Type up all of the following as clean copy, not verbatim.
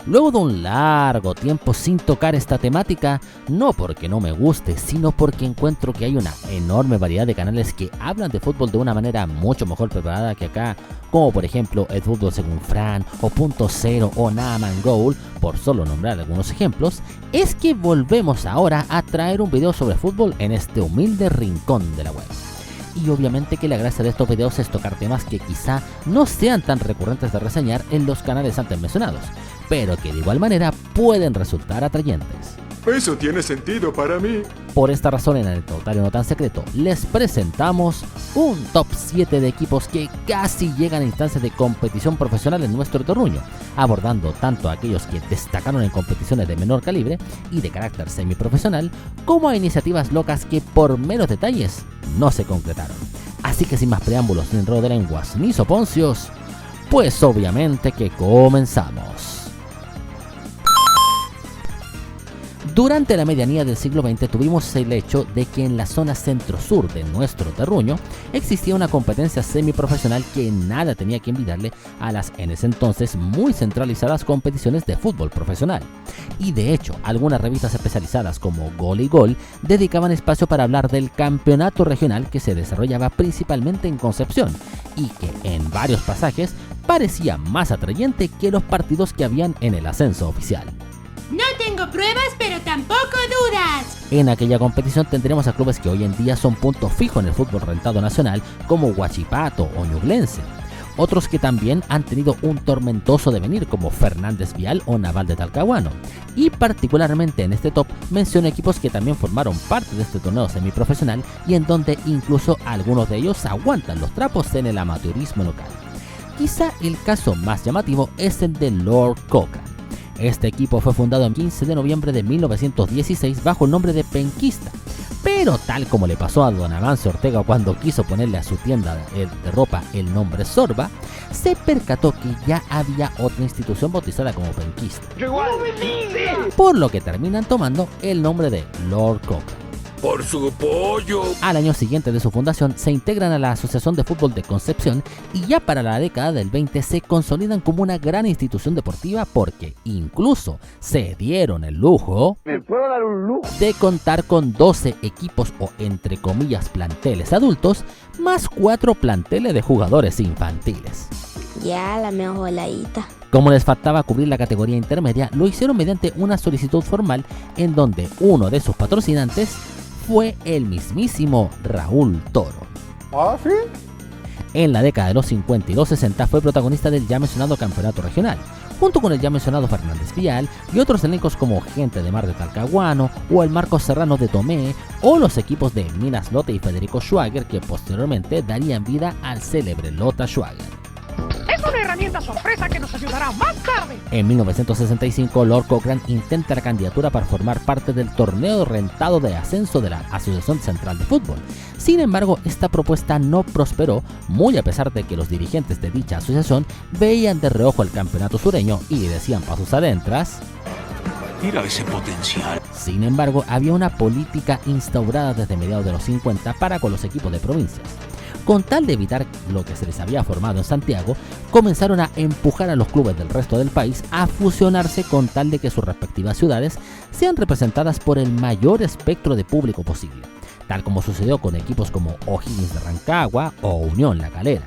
Luego de un largo tiempo sin tocar esta temática, no porque no me guste, sino porque encuentro que hay una enorme variedad de canales que hablan de fútbol de una manera mucho mejor preparada que acá, como por ejemplo El Fútbol Según Fran, o Punto Cero, o Naaman Goal, por solo nombrar algunos ejemplos, es que volvemos ahora a traer un video sobre fútbol en este humilde rincón de la web. Y obviamente que la gracia de estos videos es tocar temas que quizá no sean tan recurrentes de reseñar en los canales antes mencionados, pero que de igual manera pueden resultar atrayentes. Eso tiene sentido para mí. Por esta razón, en el anecdotario no tan secreto, les presentamos un top 7 de equipos que casi llegan a instancias de competición profesional en nuestro terruño, abordando tanto a aquellos que destacaron en competiciones de menor calibre y de carácter semiprofesional, como a iniciativas locas que por meros detalles no se concretaron. Así que sin más preámbulos, ni enredo de lenguas, ni soponcios, pues obviamente que comenzamos. Durante la medianía del siglo XX tuvimos el hecho de que en la zona centro-sur de nuestro terruño existía una competencia semiprofesional que nada tenía que envidiarle a las en ese entonces muy centralizadas competiciones de fútbol profesional. Y de hecho, algunas revistas especializadas como Gol y Gol dedicaban espacio para hablar del campeonato regional que se desarrollaba principalmente en Concepción y que en varios pasajes parecía más atrayente que los partidos que habían en el ascenso oficial. No tengo pruebas, pero tampoco dudas. En aquella competición tendremos a clubes que hoy en día son punto fijo en el fútbol rentado nacional, como Huachipato o Ñublense. Otros que también han tenido un tormentoso devenir, como Fernández Vial o Naval de Talcahuano. Y particularmente en este top menciono equipos que también formaron parte de este torneo semiprofesional y en donde incluso algunos de ellos aguantan los trapos en el amateurismo local. Quizá el caso más llamativo es el de Lord Cochrane. Este equipo fue fundado el 15 de noviembre de 1916 bajo el nombre de Penquista, pero tal como le pasó a don Avance Ortega cuando quiso ponerle a su tienda de ropa el nombre Sorba, se percató que ya había otra institución bautizada como Penquista, por lo que terminan tomando el nombre de Lord Cochrane. Por su pollo. Al año siguiente de su fundación se integran a la Asociación de Fútbol de Concepción y ya para la década del 20 se consolidan como una gran institución deportiva porque incluso se dieron el lujo de contar con 12 equipos o entre comillas planteles adultos más 4 planteles de jugadores infantiles. Ya, la mejor voladita. Como les faltaba cubrir la categoría intermedia, lo hicieron mediante una solicitud formal en donde uno de sus patrocinantes fue el mismísimo Raúl Toro. ¿Ah, sí? En la década de los 50 y los 60 fue protagonista del ya mencionado campeonato regional, junto con el ya mencionado Fernández Vial y otros elencos como Gente de Mar de Talcahuano o el Marcos Serrano de Tomé o los equipos de Minas Lotte y Federico Schwager que posteriormente darían vida al célebre Lota Schwager. Es una herramienta sorpresa que nos ayudará más tarde. En 1965, Lord Cochrane intenta la candidatura para formar parte del torneo rentado de ascenso de la Asociación Central de Fútbol. Sin embargo, esta propuesta no prosperó, muy a pesar de que los dirigentes de dicha asociación veían de reojo el campeonato sureño y decían pa' sus adentras: mira ese potencial. Sin embargo, había una política instaurada desde mediados de los 50 para con los equipos de provincias. Con tal de evitar lo que se les había formado en Santiago, comenzaron a empujar a los clubes del resto del país a fusionarse con tal de que sus respectivas ciudades sean representadas por el mayor espectro de público posible, tal como sucedió con equipos como O'Higgins de Rancagua o Unión La Calera.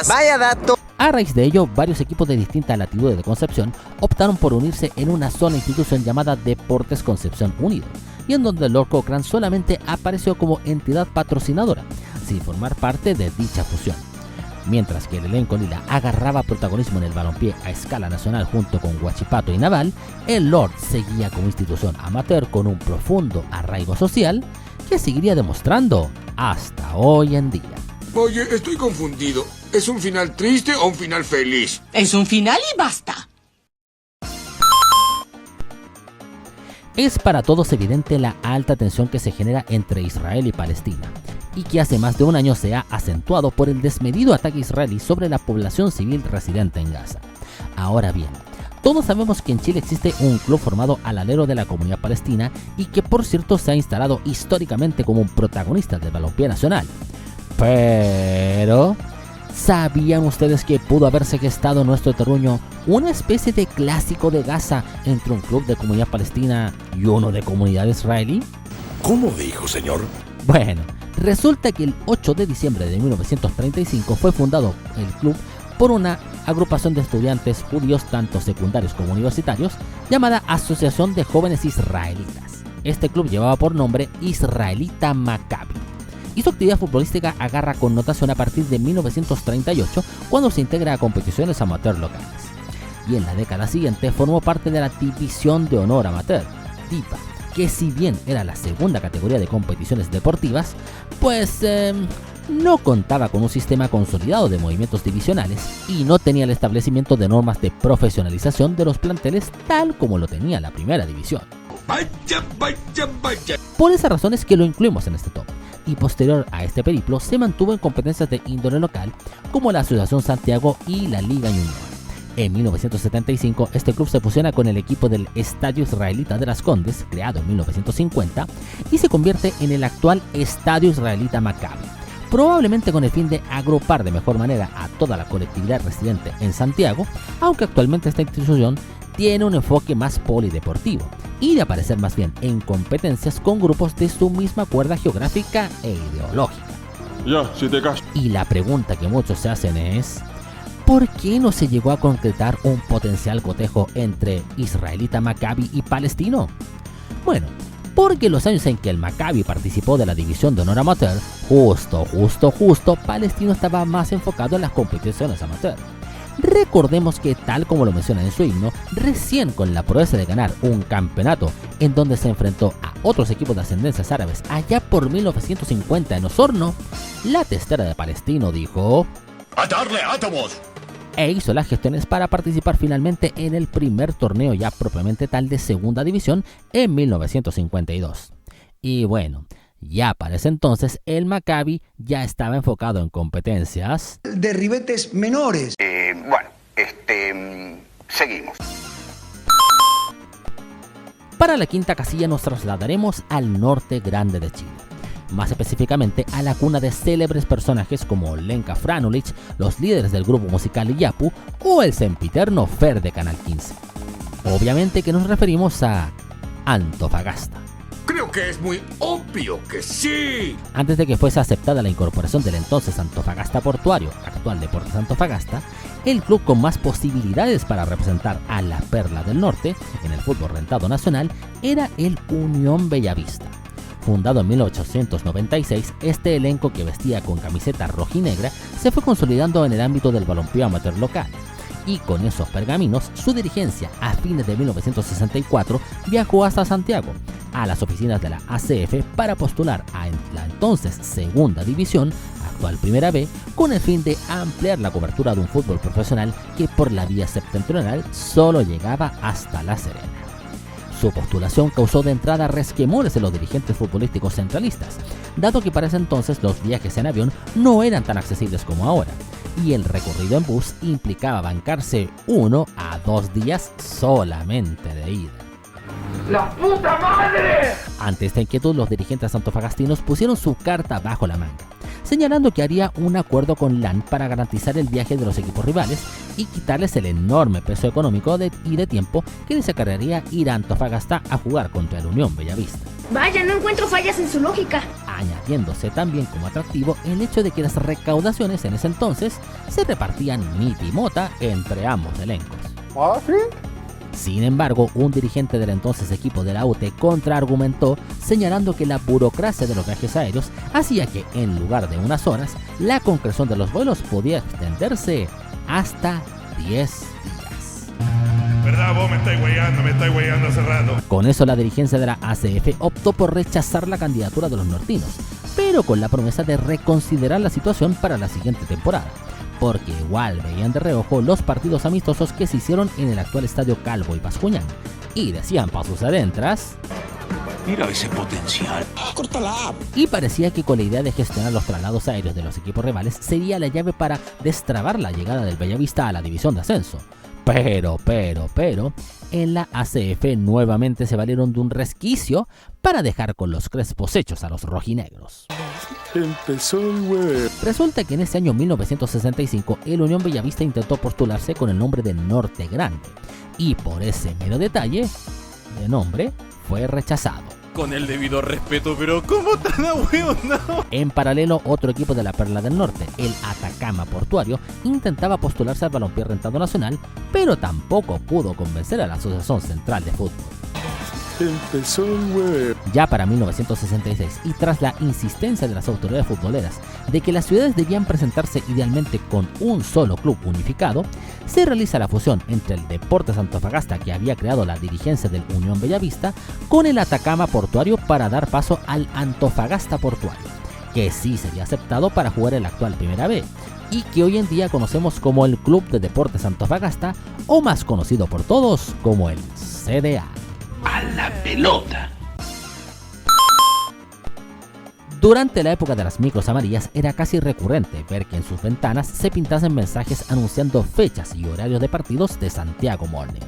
¡Vaya dato! A raíz de ello, varios equipos de distintas latitudes de Concepción optaron por unirse en una sola institución llamada Deportes Concepción Unido, y en donde Lord Cochrane solamente apareció como entidad patrocinadora, sin formar parte de dicha fusión. Mientras que el elenco lila agarraba protagonismo en el balompié a escala nacional junto con Huachipato y Naval, el Lord seguía como institución amateur con un profundo arraigo social que seguiría demostrando hasta hoy en día. Oye, estoy confundido. ¿Es un final triste o un final feliz? Es un final y basta. Es para todos evidente la alta tensión que se genera entre Israel y Palestina, y que hace más de un año se ha acentuado por el desmedido ataque israelí sobre la población civil residente en Gaza. Ahora bien, todos sabemos que en Chile existe un club formado al alero de la comunidad palestina y que por cierto se ha instalado históricamente como un protagonista del balompié nacional. Pero ¿Sabían ustedes que pudo haberse gestado en nuestro terruño una especie de clásico de Gaza entre un club de comunidad palestina y uno de comunidad israelí? ¿Cómo dijo, señor? Bueno, resulta que el 8 de diciembre de 1935 fue fundado el club por una agrupación de estudiantes judíos tanto secundarios como universitarios llamada Asociación de Jóvenes Israelitas. Este club llevaba por nombre Israelita Maccabi y su actividad futbolística agarra connotación a partir de 1938 cuando se integra a competiciones amateur locales. Y en la década siguiente formó parte de la División de Honor Amateur, DIPA, que si bien era la segunda categoría de competiciones deportivas, pues no contaba con un sistema consolidado de movimientos divisionales y no tenía el establecimiento de normas de profesionalización de los planteles tal como lo tenía la primera división. Vaya, vaya, vaya. Por esa razón es que lo incluimos en este top. Y posterior a este periplo se mantuvo en competencias de índole local como la Asociación Santiago y la Liga Junior. En 1975 este club se fusiona con el equipo del Estadio Israelita de las Condes, creado en 1950, y se convierte en el actual Estadio Israelita Maccabi, probablemente con el fin de agrupar de mejor manera a toda la colectividad residente en Santiago, aunque actualmente esta institución tiene un enfoque más polideportivo y de aparecer más bien en competencias con grupos de su misma cuerda geográfica e ideológica. Ya, si te callas. Y la pregunta que muchos se hacen es: ¿por qué no se llegó a concretar un potencial cotejo entre Israelita Maccabi y Palestino? Bueno, porque en los años en que el Maccabi participó de la División de Honor Amateur, justo, Palestino estaba más enfocado en las competiciones amateur. Recordemos que, tal como lo menciona en su himno, recién con la proeza de ganar un campeonato en donde se enfrentó a otros equipos de ascendencias árabes allá por 1950 en Osorno, la testera de Palestino dijo: ¡A darle átomos! E hizo las gestiones para participar finalmente en el primer torneo ya propiamente tal de segunda división en 1952. Y bueno, ya para ese entonces el Maccabi ya estaba enfocado en competencias de ribetes menores. Seguimos. Para la quinta casilla nos trasladaremos al norte grande de Chile, más específicamente a la cuna de célebres personajes como Lenka Franulich, los líderes del grupo musical Iyapu o el sempiterno Fer de Canal 15. Obviamente que nos referimos a Antofagasta. Creo que es muy obvio que sí. Antes de que fuese aceptada la incorporación del entonces Antofagasta Portuario, actual Deportes Antofagasta, el club con más posibilidades para representar a la Perla del Norte en el fútbol rentado nacional era el Unión Bellavista. Fundado en 1896, este elenco que vestía con camiseta rojinegra se fue consolidando en el ámbito del balompié amateur local. Y con esos pergaminos, su dirigencia a fines de 1964 viajó hasta Santiago, a las oficinas de la ACF para postular a la entonces Segunda División, actual Primera B, con el fin de ampliar la cobertura de un fútbol profesional que por la vía septentrional solo llegaba hasta La Serena. Su postulación causó de entrada resquemores en los dirigentes futbolísticos centralistas, dado que para ese entonces los viajes en avión no eran tan accesibles como ahora, y el recorrido en bus implicaba bancarse 1 a 2 días solamente de ida. ¡La puta madre! Ante esta inquietud, los dirigentes antofagastinos pusieron su carta bajo la manga, señalando que haría un acuerdo con LAN para garantizar el viaje de los equipos rivales y quitarles el enorme peso económico y de tiempo que les acarrearía ir a Antofagasta a jugar contra el Unión Bellavista. Vaya, no encuentro fallas en su lógica. Añadiéndose también como atractivo el hecho de que las recaudaciones en ese entonces se repartían miti mota entre ambos elencos. ¿Ah, sí? Sin embargo, un dirigente del entonces equipo de la UTE contraargumentó, señalando que la burocracia de los viajes aéreos hacía que, en lugar de unas horas, la concreción de los vuelos podía extenderse hasta 10 días. ¿Verdad? Vos me estáis hueando hace rato. Con eso, la dirigencia de la ACF optó por rechazar la candidatura de los nortinos, pero con la promesa de reconsiderar la situación para la siguiente temporada, porque igual veían de reojo los partidos amistosos que se hicieron en el actual estadio Calvo y Bascuñán, y decían para sus adentras: Mira ese potencial. Y parecía que con la idea de gestionar los traslados aéreos de los equipos rivales sería la llave para destrabar la llegada del Bellavista a la división de ascenso. Pero, en la ACF nuevamente se valieron de un resquicio para dejar con los crespos hechos a los rojinegros. Empezó el web. Resulta que en ese año 1965 el Unión Bellavista intentó postularse con el nombre de Norte Grande y por ese mero detalle de nombre fue rechazado. Con el debido respeto, pero ¿cómo tan ahueonado? En paralelo, otro equipo de la Perla del Norte, el Atacama Portuario, intentaba postularse al balompié rentado nacional, pero tampoco pudo convencer a la Asociación Central de Fútbol. Empezó el web. Ya para 1966, y tras la insistencia de las autoridades futboleras de que las ciudades debían presentarse idealmente con un solo club unificado, se realiza la fusión entre el Deportes Antofagasta que había creado la dirigencia del Unión Bellavista con el Atacama Portuario para dar paso al Antofagasta Portuario, que sí sería aceptado para jugar el actual Primera B y que hoy en día conocemos como el Club de Deportes Antofagasta, o más conocido por todos como el CDA. A la pelota. Durante la época de las micros amarillas era casi recurrente ver que en sus ventanas se pintasen mensajes anunciando fechas y horarios de partidos de Santiago Morning.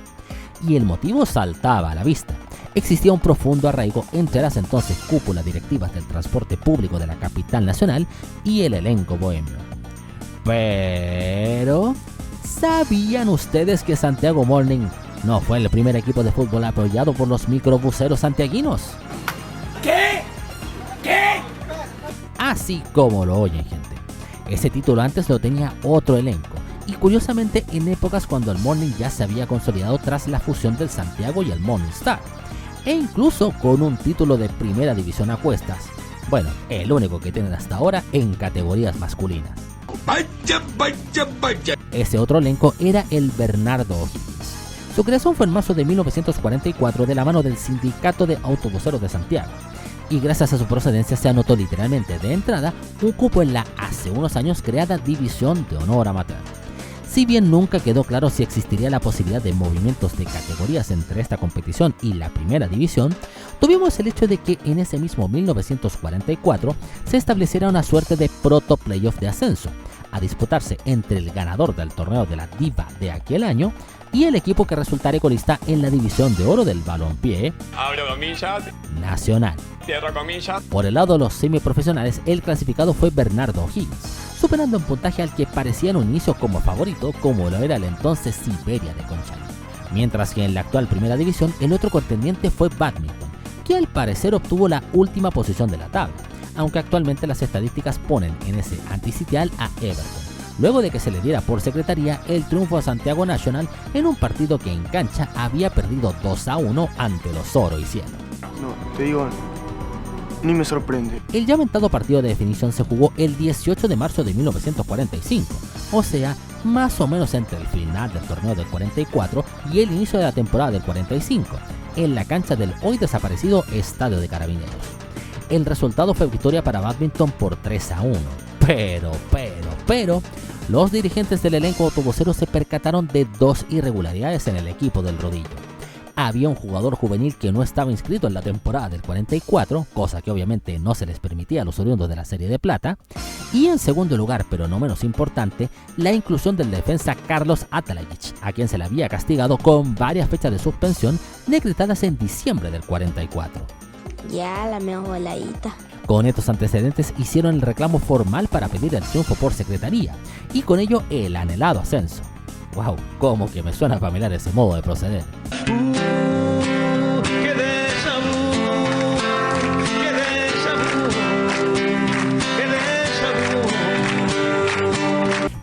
Y el motivo saltaba a la vista. Existía un profundo arraigo entre las entonces cúpulas directivas del transporte público de la capital nacional y el elenco bohemio. Pero ¿sabían ustedes que Santiago Morning no fue el primer equipo de fútbol apoyado por los microbuseros santiaguinos? ¿Qué? Así como lo oyen, gente. Ese título antes lo tenía otro elenco, y curiosamente en épocas cuando el Morning ya se había consolidado tras la fusión del Santiago y el Morning Star, e incluso con un título de primera división a cuestas. Bueno, el único que tienen hasta ahora en categorías masculinas. Vaya. Ese otro elenco era el Bernardo O'Higgins. Su creación fue en marzo de 1944 de la mano del Sindicato de Autobuseros de Santiago, y gracias a su procedencia se anotó literalmente de entrada un cupo en la hace unos años creada División de Honor Amateur. Si bien nunca quedó claro si existiría la posibilidad de movimientos de categorías entre esta competición y la primera división, tuvimos el hecho de que en ese mismo 1944 se estableciera una suerte de proto playoff de ascenso, a disputarse entre el ganador del torneo de la Diva de aquel año y el equipo que resultara colista en la división de oro del balompié nacional. Por el lado de los semiprofesionales, el clasificado fue Bernardo O'Higgins, superando en puntaje al que parecía en un inicio como favorito, como lo era el entonces Siberia de Conchalí. Mientras que en la actual primera división, el otro contendiente fue Badminton, que al parecer obtuvo la última posición de la tabla, aunque actualmente las estadísticas ponen en ese antisitial a Everton, luego de que se le diera por secretaría el triunfo a Santiago National en un partido que en cancha había perdido 2-1 ante los Oro y Cielo. No, te digo, ni me sorprende. El ya aventado partido de definición se jugó el 18 de marzo de 1945, o sea, más o menos entre el final del torneo del 44 y el inicio de la temporada del 45, en la cancha del hoy desaparecido Estadio de Carabineros. El resultado fue victoria para Badminton por 3-1, pero, los dirigentes del elenco autobusero se percataron de dos irregularidades en el equipo del Rodillo. Había un jugador juvenil que no estaba inscrito en la temporada del 44, cosa que obviamente no se les permitía a los oriundos de la Serie de Plata, y en segundo lugar, pero no menos importante, la inclusión del defensa Carlos Atalajic, a quien se le había castigado con varias fechas de suspensión decretadas en diciembre del 44. Ya, la mejor voladita. Con estos antecedentes hicieron el reclamo formal para pedir el triunfo por secretaría, y con ello el anhelado ascenso. Wow, cómo que me suena familiar ese modo de proceder.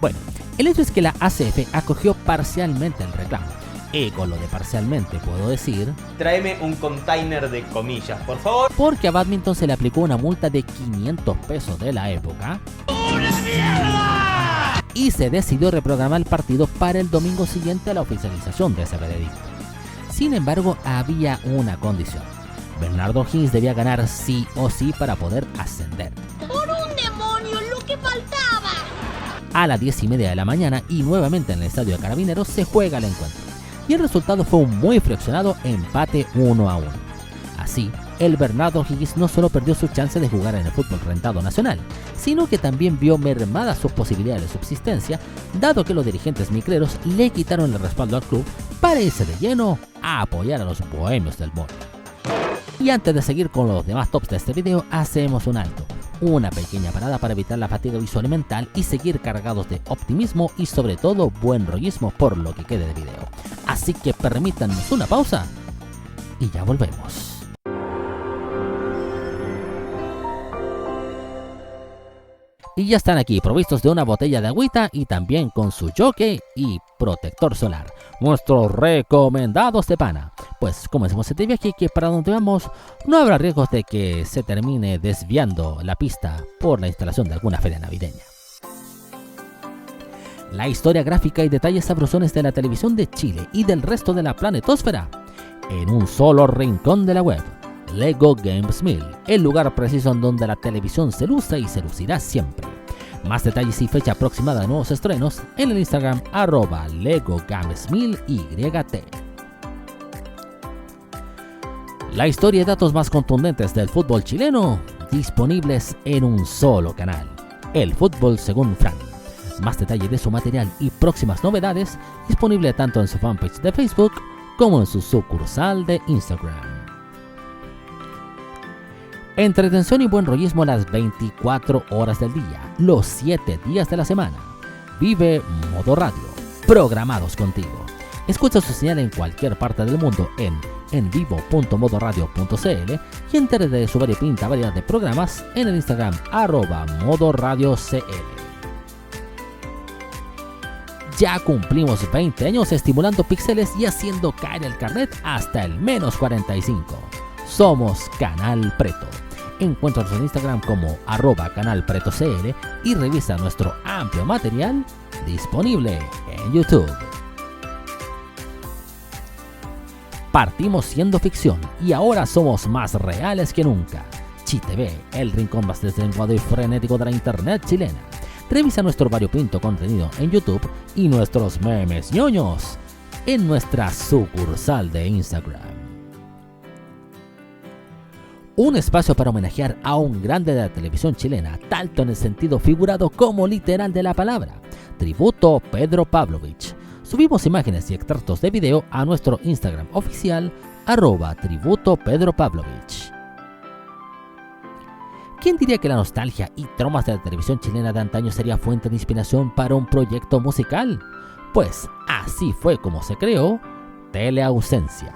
Bueno, el hecho es que la ACF acogió parcialmente el reclamo. Y con lo de parcialmente puedo decir... Tráeme un container de comillas, por favor. Porque a Badminton se le aplicó una multa de 500 pesos de la época. Y se decidió reprogramar el partido para el domingo siguiente a la oficialización de ese veredicto. Sin embargo, había una condición. Bernardo O'Higgins debía ganar sí o sí para poder ascender. ¡Por un demonio, lo que faltaba! A las 10:30 de la mañana y nuevamente en el Estadio de Carabineros se juega el encuentro. Y el resultado fue un muy fraccionado empate 1-1. Así, el Bernardo O'Higgins no solo perdió su chance de jugar en el fútbol rentado nacional, sino que también vio mermadas sus posibilidades de subsistencia, dado que los dirigentes micreros le quitaron el respaldo al club para irse de lleno a apoyar a los bohemios del Morning. Y antes de seguir con los demás tops de este video, hacemos un alto. una pequeña parada para evitar la fatiga visual y mental y seguir cargados de optimismo y sobre todo buen rollismo por lo que quede de video. Así que permítanos una pausa y ya volvemos. Y ya están aquí, provistos de una botella de agüita y también con su jockey y protector solar. Nuestros recomendados de pana. Pues como decimos este viaje, que para donde vamos no habrá riesgos de que se termine desviando la pista por la instalación de alguna feria navideña. La historia gráfica y detalles sabrosones de la televisión de Chile y del resto de la planetosfera en un solo rincón de la web. Lego Games Mill, el lugar preciso en donde la televisión se luce y se lucirá siempre. Más detalles y fecha aproximada de nuevos estrenos en el Instagram @LegoGamesMillYT. La historia y datos más contundentes del fútbol chileno disponibles en un solo canal, El Fútbol según Fran. Más detalles de su material y próximas novedades disponible tanto en su fanpage de Facebook como en su sucursal de Instagram. Entretención y buen rollismo las 24 horas del día, los 7 días de la semana. Vive Modo Radio, programados contigo. Escucha su señal en cualquier parte del mundo en vivo.modoradio.cl y entérate de su variopinta variedad de programas en el Instagram @modoradiocl. Ya cumplimos 20 años estimulando píxeles y haciendo caer el carnet hasta el -45. Somos Canal Preto. Encuéntranos en Instagram como @canalpretocl y revisa nuestro amplio material disponible en YouTube. Partimos siendo ficción y ahora somos más reales que nunca. ChiTV, el rincón más deslenguado y frenético de la internet chilena. Revisa nuestro variopinto contenido en YouTube y nuestros memes ñoños en nuestra sucursal de Instagram. Un espacio para homenajear a un grande de la televisión chilena, tanto en el sentido figurado como literal de la palabra. Tributo Pedro Pavlovich. Subimos imágenes y extractos de video a nuestro Instagram oficial @tributopedropavlovich. ¿Quién diría que la nostalgia y traumas de la televisión chilena de antaño sería fuente de inspiración para un proyecto musical? Pues así fue como se creó Teleausencia.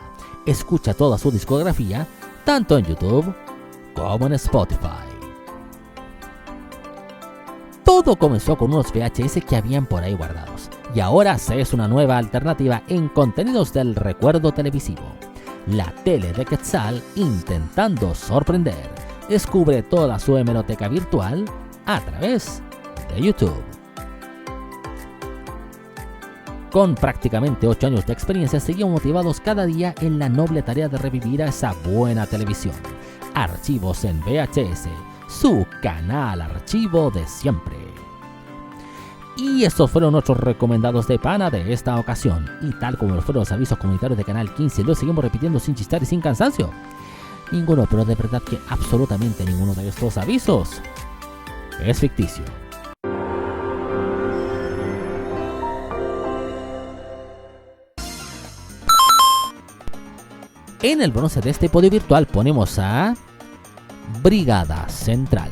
Escucha toda su discografía tanto en YouTube como en Spotify. Todo comenzó con unos VHS que habían por ahí guardados y ahora se es una nueva alternativa en contenidos del recuerdo televisivo. La tele de Quetzal intentando sorprender. Descubre toda su hemeroteca virtual a través de YouTube. Con prácticamente 8 años de experiencia, seguimos motivados cada día en la noble tarea de revivir a esa buena televisión. Archivos en VHS, su canal archivo de siempre. Y estos fueron nuestros recomendados de pana de esta ocasión. Y tal como fueron los avisos comunitarios de Canal 15, los seguimos repitiendo sin chistar y sin cansancio. Ninguno, pero de verdad que absolutamente ninguno de estos avisos es ficticio. En el bronce de este podio virtual ponemos a Brigada Central.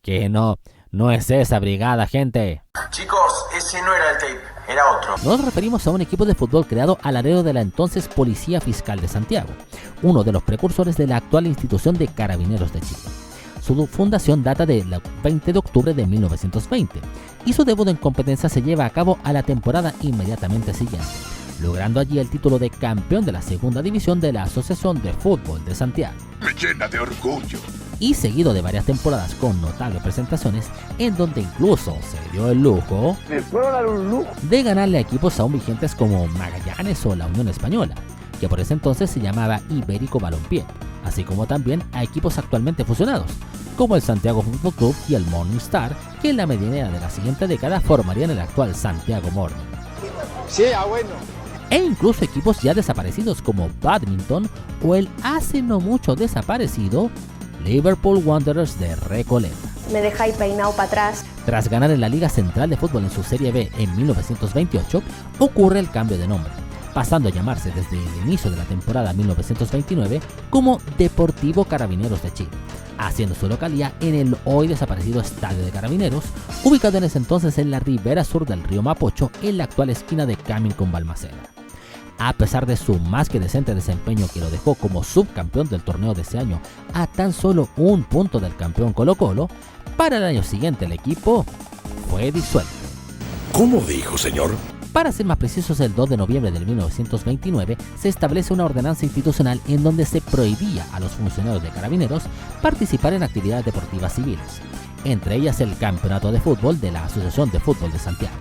Que no es esa brigada, gente. Chicos, ese no era el tape, era otro. Nos referimos a un equipo de fútbol creado al alero de la entonces Policía Fiscal de Santiago, uno de los precursores de la actual institución de Carabineros de Chile. Su fundación data del 20 de octubre de 1920 y su debut en competencia se lleva a cabo a la temporada inmediatamente siguiente, logrando allí el título de campeón de la segunda división de la Asociación de Fútbol de Santiago. Me llena de orgullo. Y seguido de varias temporadas con notables presentaciones en donde incluso se dio el lujo de ganarle a equipos aún vigentes como Magallanes o la Unión Española, que por ese entonces se llamaba Ibérico Balompié, así como también a equipos actualmente fusionados, como el Santiago Fútbol Club y el Morning Star, que en la medianera de la siguiente década formarían el actual Santiago Morning. Sí, bueno. E incluso equipos ya desaparecidos como Badminton o el hace no mucho desaparecido Liverpool Wanderers de Recoleta. Me dejáis peinado para atrás. Tras ganar en la Liga Central de Fútbol en su Serie B en 1928, ocurre el cambio de nombre, pasando a llamarse desde el inicio de la temporada 1929 como Deportivo Carabineros de Chile, haciendo su localía en el hoy desaparecido Estadio de Carabineros, ubicado en ese entonces en la ribera sur del río Mapocho, en la actual esquina de Camin con Balmaceda. A pesar de su más que decente desempeño que lo dejó como subcampeón del torneo de ese año a tan solo un punto del campeón Colo-Colo, para el año siguiente el equipo fue disuelto. ¿Cómo dijo, señor? Para ser más precisos, el 2 de noviembre de 1929 se establece una ordenanza institucional en donde se prohibía a los funcionarios de Carabineros participar en actividades deportivas civiles, entre ellas el campeonato de fútbol de la Asociación de Fútbol de Santiago.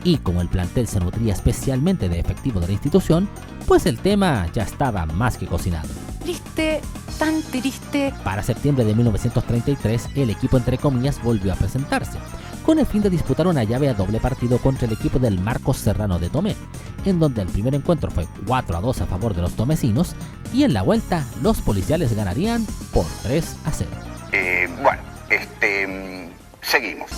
Y como el plantel se nutría especialmente de efectivo de la institución, pues el tema ya estaba más que cocinado. Triste, tan triste. Para septiembre de 1933, el equipo entre comillas volvió a presentarse, con el fin de disputar una llave a doble partido contra el equipo del Marcos Serrano de Tomé, en donde el primer encuentro fue 4-2 a favor de los tomecinos y en la vuelta los policiales ganarían por 3-0. Seguimos.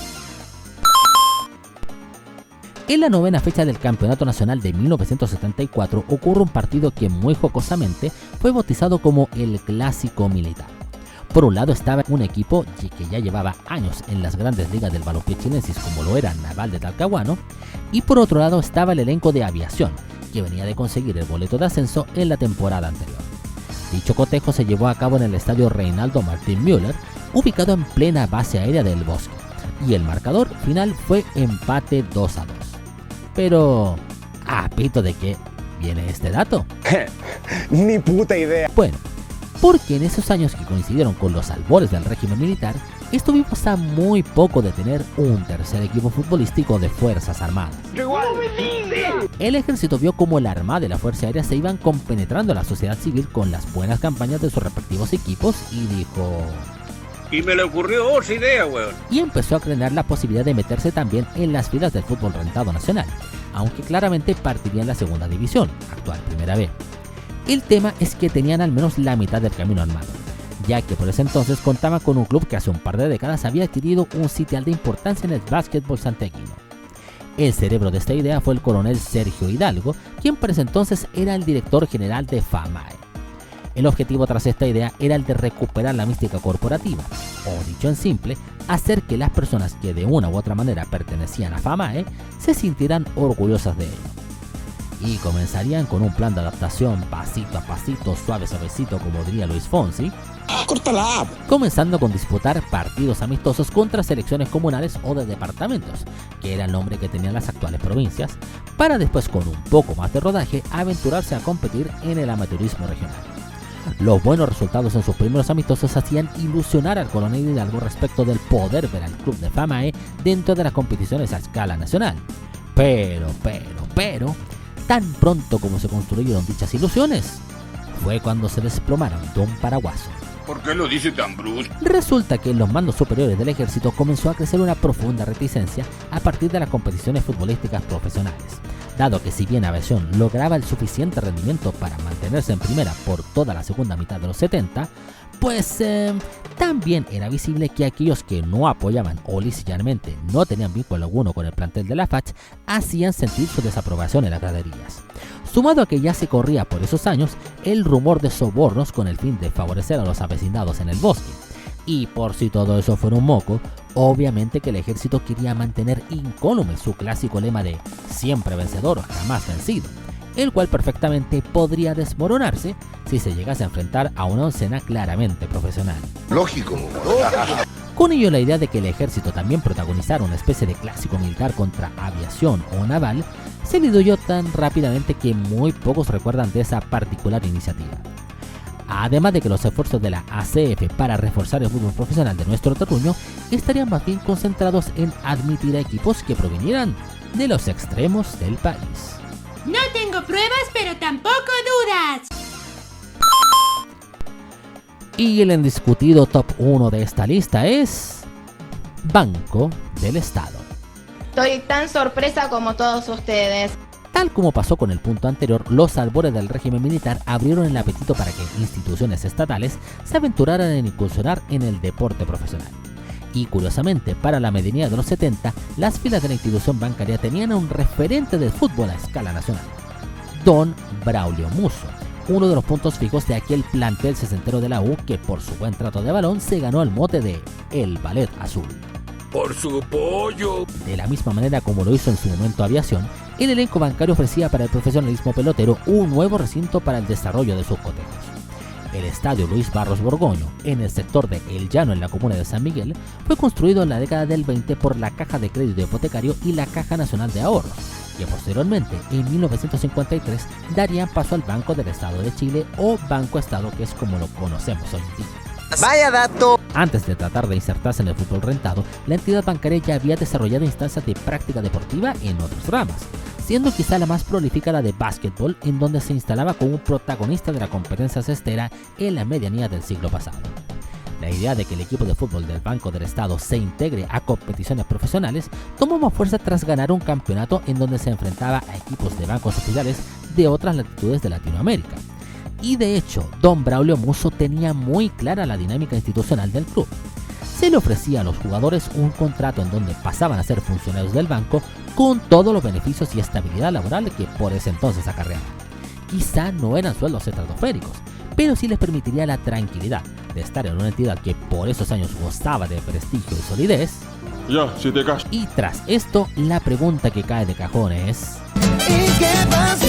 En la novena fecha del Campeonato Nacional de 1974 ocurre un partido que muy jocosamente fue bautizado como el Clásico Militar. Por un lado estaba un equipo que ya llevaba años en las grandes ligas del balompié chilensis, como lo era Naval de Talcahuano, y por otro lado estaba el elenco de Aviación, que venía de conseguir el boleto de ascenso en la temporada anterior. Dicho cotejo se llevó a cabo en el estadio Reinaldo Martín Müller, ubicado en plena base aérea del Bosque, y el marcador final fue empate 2-2. Pero, ¿a pito de qué viene este dato? Ni puta idea. Bueno, porque en esos años que coincidieron con los albores del régimen militar, estuvimos a muy poco de tener un tercer equipo futbolístico de Fuerzas Armadas. El ejército vio cómo la Armada y la Fuerza Aérea se iban compenetrando a la sociedad civil con las buenas campañas de sus respectivos equipos y dijo... Y me le ocurrió otra idea, weón. Y empezó a crear la posibilidad de meterse también en las filas del fútbol rentado nacional, aunque claramente partiría en la segunda división, actual Primera B. El tema es que tenían al menos la mitad del camino armado, ya que por ese entonces contaban con un club que hace un par de décadas había adquirido un sitial de importancia en el básquetbol santiaguino. El cerebro de esta idea fue el coronel Sergio Hidalgo, quien por ese entonces era el director general de FAMAE. El objetivo tras esta idea era el de recuperar la mística corporativa, o dicho en simple, hacer que las personas que de una u otra manera pertenecían a FAMAE se sintieran orgullosas de ello. Y comenzarían con un plan de adaptación pasito a pasito, suave suavecito, como diría Luis Fonsi, comenzando con disputar partidos amistosos contra selecciones comunales o de departamentos, que era el nombre que tenían las actuales provincias, para después con un poco más de rodaje aventurarse a competir en el amateurismo regional. Los buenos resultados en sus primeros amistosos hacían ilusionar al coronel Hidalgo respecto del poder ver al club de FAMAE dentro de las competiciones a escala nacional. Pero, tan pronto como se construyeron dichas ilusiones, fue cuando se desplomaron de un paraguaso. ¿Por qué lo dice tan brusco? Resulta que en los mandos superiores del ejército comenzó a crecer una profunda reticencia a partir de las competiciones futbolísticas profesionales, dado que si bien Aviación lograba el suficiente rendimiento para mantenerse en primera por toda la segunda mitad de los 70, pues también era visible que aquellos que no apoyaban o lisillamente no tenían vínculo alguno con el plantel de la FACH hacían sentir su desaprobación en las graderías. Sumado a que ya se corría por esos años el rumor de sobornos con el fin de favorecer a los avecindados en el bosque. Y por si todo eso fuera un moco, obviamente que el ejército quería mantener incólume su clásico lema de siempre vencedor, jamás vencido, el cual perfectamente podría desmoronarse si se llegase a enfrentar a una oncena claramente profesional. Lógico. Con ello la idea de que el ejército también protagonizara una especie de clásico militar contra aviación o naval se diluyó tan rápidamente que muy pocos recuerdan de esa particular iniciativa. Además de que los esfuerzos de la ACF para reforzar el fútbol profesional de nuestro terruño estarían más bien concentrados en admitir a equipos que provinieran de los extremos del país. No tengo pruebas, pero tampoco dudas. Y el indiscutido top 1 de esta lista es Banco del Estado. Estoy tan sorpresa como todos ustedes. Tal como pasó con el punto anterior, los albores del régimen militar abrieron el apetito para que instituciones estatales se aventuraran en incursionar en el deporte profesional. Y curiosamente, para la medianía de los 70, las filas de la institución bancaria tenían a un referente del fútbol a escala nacional. Don Braulio Musso, uno de los puntos fijos de aquel plantel sesentero de la U que por su buen trato de balón se ganó el mote de El Ballet Azul. Por su pollo. De la misma manera como lo hizo en su momento Aviación, el elenco bancario ofrecía para el profesionalismo pelotero un nuevo recinto para el desarrollo de sus cotejos. El estadio Luis Barros Borgoño, en el sector de El Llano en la comuna de San Miguel, fue construido en la década del 20 por la Caja de Crédito Hipotecario y la Caja Nacional de Ahorros, que posteriormente, en 1953, darían paso al Banco del Estado de Chile o Banco Estado, que es como lo conocemos hoy en día. Vaya dato. Antes de tratar de insertarse en el fútbol rentado, la entidad bancaria ya había desarrollado instancias de práctica deportiva en otras ramas, siendo quizá la más prolífica la de básquetbol, en donde se instalaba como un protagonista de la competencia cestera en la medianía del siglo pasado. La idea de que el equipo de fútbol del Banco del Estado se integre a competiciones profesionales tomó más fuerza tras ganar un campeonato en donde se enfrentaba a equipos de bancos oficiales de otras latitudes de Latinoamérica. Y de hecho, Don Braulio Musso tenía muy clara la dinámica institucional del club. Se le ofrecía a los jugadores un contrato en donde pasaban a ser funcionarios del banco con todos los beneficios y estabilidad laboral que por ese entonces acarreaban. Quizá no eran sueldos estratosféricos, pero sí les permitiría la tranquilidad de estar en una entidad que por esos años gozaba de prestigio y solidez. Ya, si te callas. Y tras esto, la pregunta que cae de cajón es: ¿y qué pasó?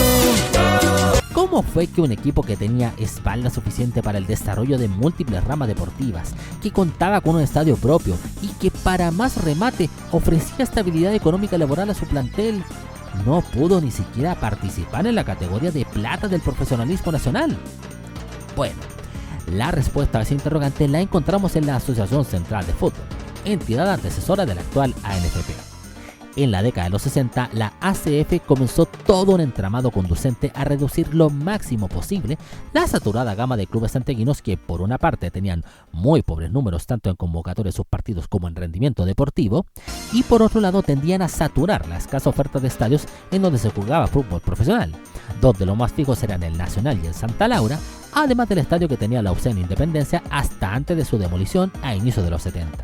¿Cómo fue que un equipo que tenía espalda suficiente para el desarrollo de múltiples ramas deportivas, que contaba con un estadio propio y que para más remate ofrecía estabilidad económica y laboral a su plantel, no pudo ni siquiera participar en la categoría de plata del profesionalismo nacional? Bueno, la respuesta a ese interrogante la encontramos en la Asociación Central de Fútbol, entidad antecesora de la actual ANFP. En la década de los 60, la ACF comenzó todo un entramado conducente a reducir lo máximo posible la saturada gama de clubes santiaguinos que, por una parte, tenían muy pobres números tanto en convocatoria de sus partidos como en rendimiento deportivo, y por otro lado tendían a saturar la escasa oferta de estadios en donde se jugaba fútbol profesional, donde los más fijos eran el Nacional y el Santa Laura, además del estadio que tenía la UCE en Independencia hasta antes de su demolición a inicios de los 70.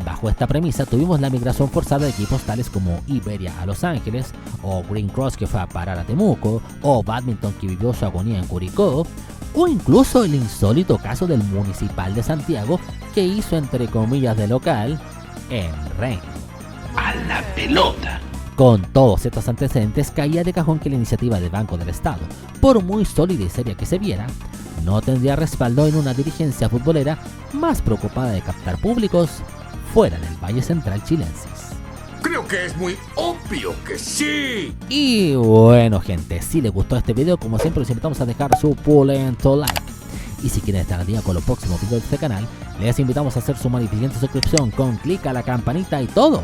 Bajo esta premisa tuvimos la migración forzada de equipos tales como Iberia a Los Ángeles, o Green Cross que fue a parar a Temuco, o Badminton que vivió su agonía en Curicó, o incluso el insólito caso del Municipal de Santiago que hizo entre comillas de local en Rengo. A la pelota. Con todos estos antecedentes, caía de cajón que la iniciativa del Banco del Estado, por muy sólida y seria que se viera, no tendría respaldo en una dirigencia futbolera más preocupada de captar públicos fuera del Valle Central chilensis. Creo que es muy obvio que sí. Y bueno, gente, si les gustó este video, como siempre los invitamos a dejar su pulento like. Y si quieren estar al día con los próximos videos de este canal, les invitamos a hacer su magnificente suscripción con clic a la campanita y todo,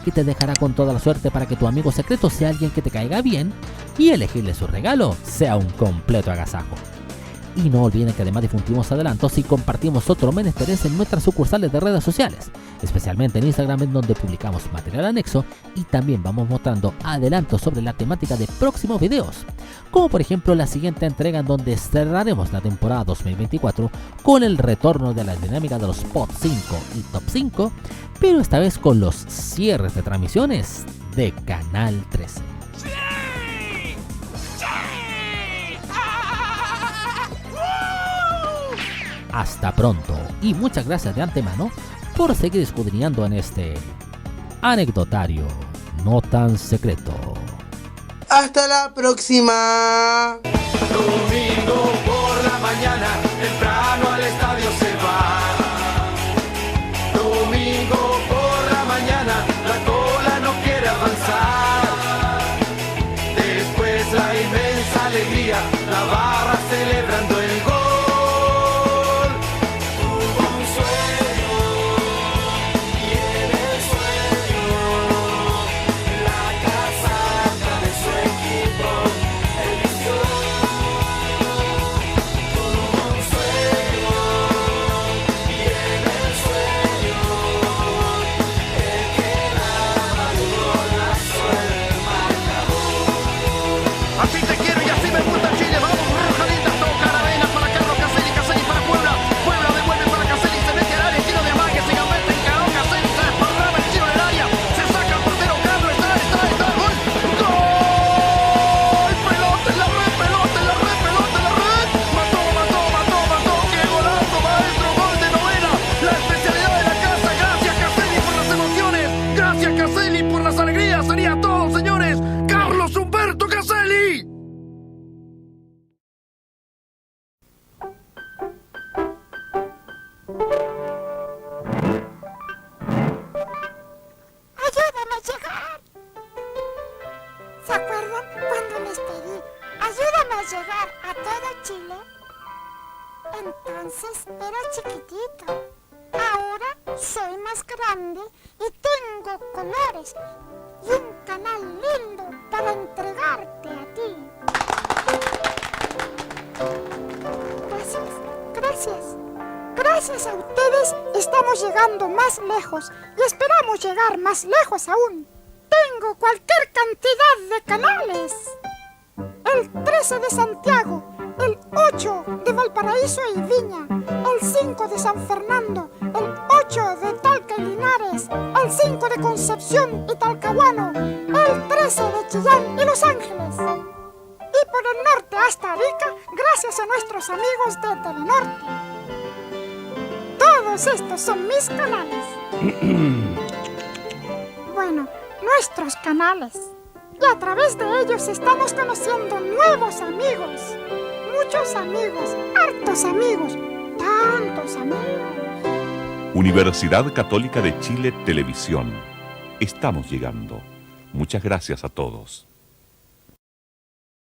que te dejará con toda la suerte para que tu amigo secreto sea alguien que te caiga bien y elegirle su regalo sea un completo agasajo. Y no olviden que además difundimos adelantos y compartimos otros menesteres en nuestras sucursales de redes sociales, especialmente en Instagram, en donde publicamos material anexo y también vamos mostrando adelantos sobre la temática de próximos videos, como por ejemplo la siguiente entrega en donde cerraremos la temporada 2024 con el retorno de la dinámica de los Pot 5 y Top 5, pero esta vez con los cierres de transmisiones de Canal 13. Hasta pronto y muchas gracias de antemano por seguir escudriñando en este anecdotario no tan secreto. Hasta la próxima. Domingo por la mañana, temprano al estadio se va. Domingo por la mañana, la cola no quiere avanzar. Después la inmensa alegría, la barra celebrando el gol. llegar a todo Chile? Entonces era chiquitito. Ahora soy más grande y tengo colores y un canal lindo para entregarte a ti. Gracias. Gracias a ustedes estamos llegando más lejos y esperamos llegar más lejos aún. Tengo cualquier cantidad de canales. El 13 de Santiago, el 8 de Valparaíso y Viña, el 5 de San Fernando, el 8 de Talca y Linares, el 5 de Concepción y Talcahuano, el 13 de Chillán y Los Ángeles. Y por el norte hasta Arica, gracias a nuestros amigos de Telenorte. Todos estos son mis canales. Bueno, nuestros canales. Y a través de ellos estamos conociendo nuevos amigos. Muchos amigos, hartos amigos, tantos amigos. Universidad Católica de Chile Televisión. Estamos llegando. Muchas gracias a todos.